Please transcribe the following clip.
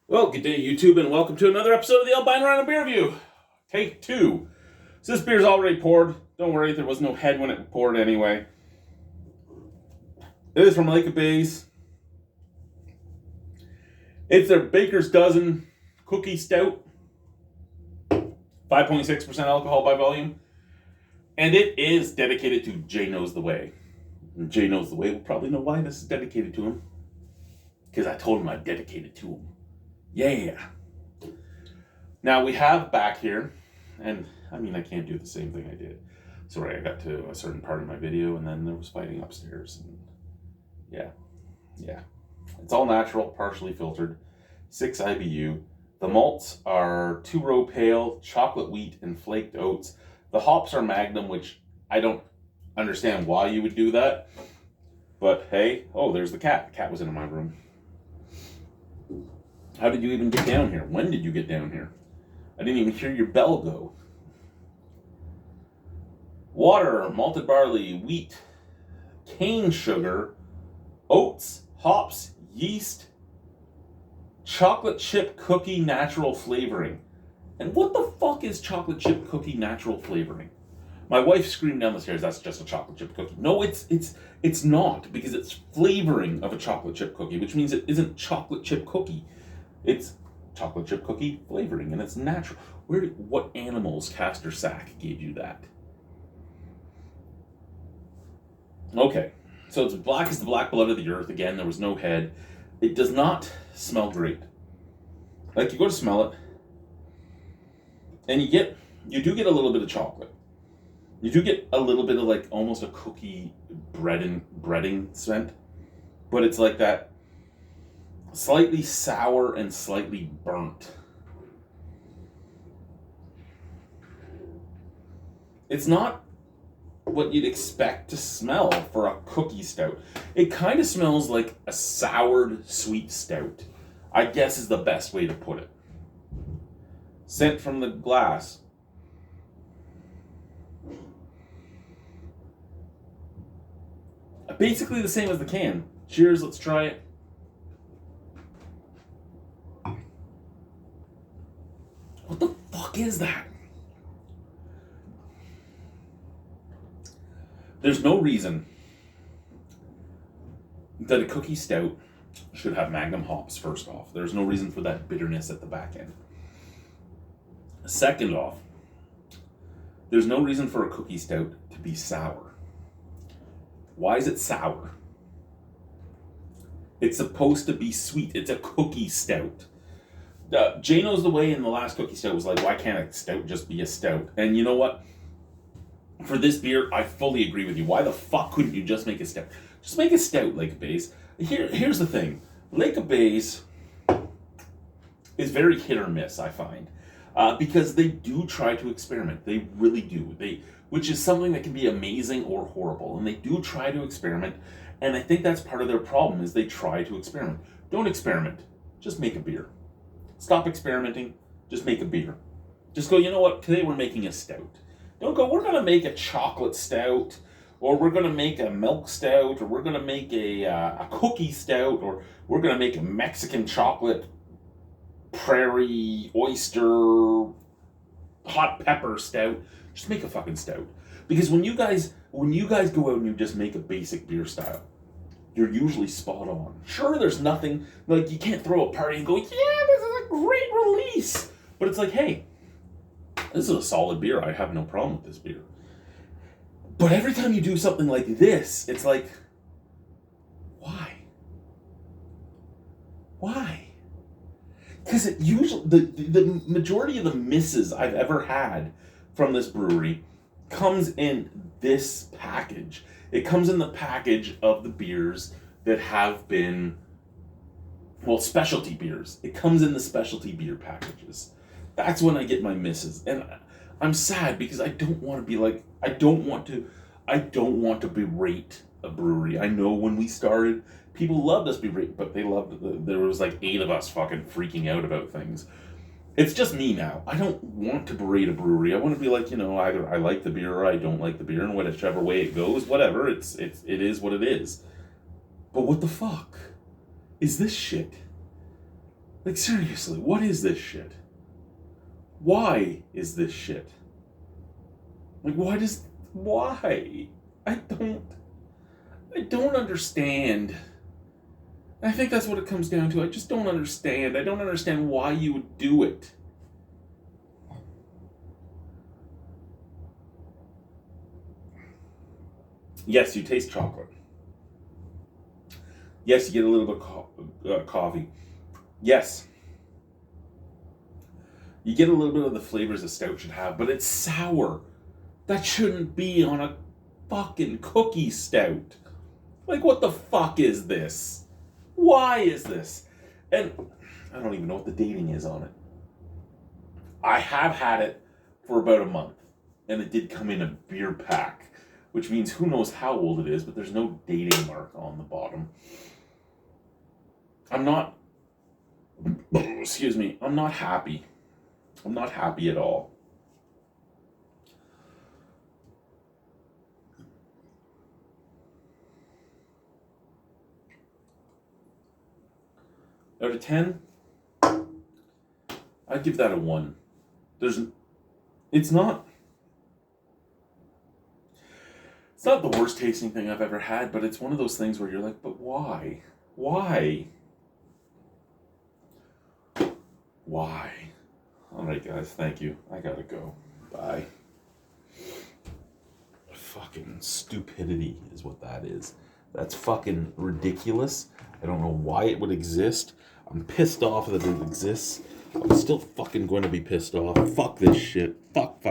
Well, good day, YouTube, and welcome to another episode of the Albino Rhino Beer Review. Take two. So this beer's already poured. Don't worry, there was no head when it poured anyway. It is from Lake of Bays. It's their Baker's Dozen Cookie Stout. 5.6% alcohol by volume. And it is dedicated to Jay Knows the Way. And Jay Knows the Way will probably know why this is dedicated to him. Because I told him I'd dedicate it to him. Yeah. Now we have back here, and I mean, I can't do the same thing I did. Sorry, I got to a certain part of my video, and then there was fighting upstairs. And yeah. It's all natural, partially filtered, 6 IBU. The malts are 2-row pale, chocolate wheat, and flaked oats. The hops are Magnum, which I don't understand why you would do that. But hey, oh, there's the cat. The cat was in my room. How did you even get down here? When did you get down here? I didn't even hear your bell go. Water, malted barley, wheat, cane sugar, oats, hops, yeast, chocolate chip cookie natural flavoring. And what the fuck is chocolate chip cookie natural flavoring? My wife screamed down the stairs, that's just a chocolate chip cookie. No, it's not, because it's flavoring of a chocolate chip cookie, which means it isn't chocolate chip cookie. It's chocolate chip cookie flavoring, and it's natural. What animal's Castor Sack gave you that? Okay, so it's black as the black blood of the earth. Again, there was no head. It does not smell great. Like, you go to smell it, and you do get a little bit of chocolate. You do get a little bit of, like, almost a cookie breading scent, but it's like that slightly sour and slightly burnt. It's not what you'd expect to smell for a cookie stout. It kind of smells like a soured sweet stout, I guess is the best way to put it. Sent from the glass. Basically the same as the can. Cheers, let's try it. What the fuck is that? There's no reason that a cookie stout should have Magnum hops, first off. There's no reason for that bitterness at the back end. Second off, there's no reason for a cookie stout to be sour. Why is it sour? It's supposed to be sweet. It's a cookie stout. Jay Knows the Way in the last cookie stout was like, why can't a stout just be a stout? And you know what? For this beer, I fully agree with you. Why the fuck couldn't you just make a stout? Just make a stout, Lake of Bays. Here's the thing. Lake of Bays is very hit or miss, I find. Because they do try to experiment. They really do. Which is something that can be amazing or horrible. And they do try to experiment. And I think that's part of their problem, is they try to experiment. Don't experiment. Just make a beer. Stop experimenting. Just make a beer. Just go, you know what? Today we're making a stout. Don't go, we're going to make a chocolate stout, or we're going to make a milk stout, or we're going to make a cookie stout, or we're going to make a Mexican chocolate prairie oyster hot pepper stout. Just make a fucking stout. Because when you guys go out and you just make a basic beer style, you're usually spot on. Sure, there's nothing, like, you can't throw a party and go, yeah, this is a great release. But it's like, hey, this is a solid beer. I have no problem with this beer. But every time you do something like this, it's like, why? Why? Because it usually, the majority of the misses I've ever had from this brewery comes in this package. It comes in the package of the beers that have been, well, specialty beers. It comes in the specialty beer packages. That's when I get my misses. And I'm sad because I don't want to be like, I don't want to berate a brewery. I know when we started, people loved us berate, but there was like 8 of us fucking freaking out about things. It's just me now. I don't want to berate a brewery. I want to be like, you know, either I like the beer or I don't like the beer, and whichever way it goes, whatever, it is what it is. But what the fuck is this shit? Like, seriously, what is this shit? Why is this shit? Like, why? I don't understand. I think that's what it comes down to. I just don't understand. I don't understand why you would do it. Yes, you taste chocolate. Yes, you get a little bit of coffee. Yes, you get a little bit of the flavors a stout should have, but it's sour. That shouldn't be on a fucking cookie stout. Like, what the fuck is this? Why is this? And I don't even know what the dating is on it. I have had it for about a month, and it did come in a beer pack, which means who knows how old it is, but there's no dating mark on the bottom. I'm not, excuse me, I'm not happy. I'm not happy at all. Out of 10, I'd give that a 1. It's not the worst tasting thing I've ever had, but it's one of those things where you're like, but why? Why? Why? All right, guys, thank you. I gotta go. Bye. Fucking stupidity is what that is. That's fucking ridiculous. I don't know why it would exist. I'm pissed off that it exists. I'm still fucking going to be pissed off. Fuck this shit. Fuck.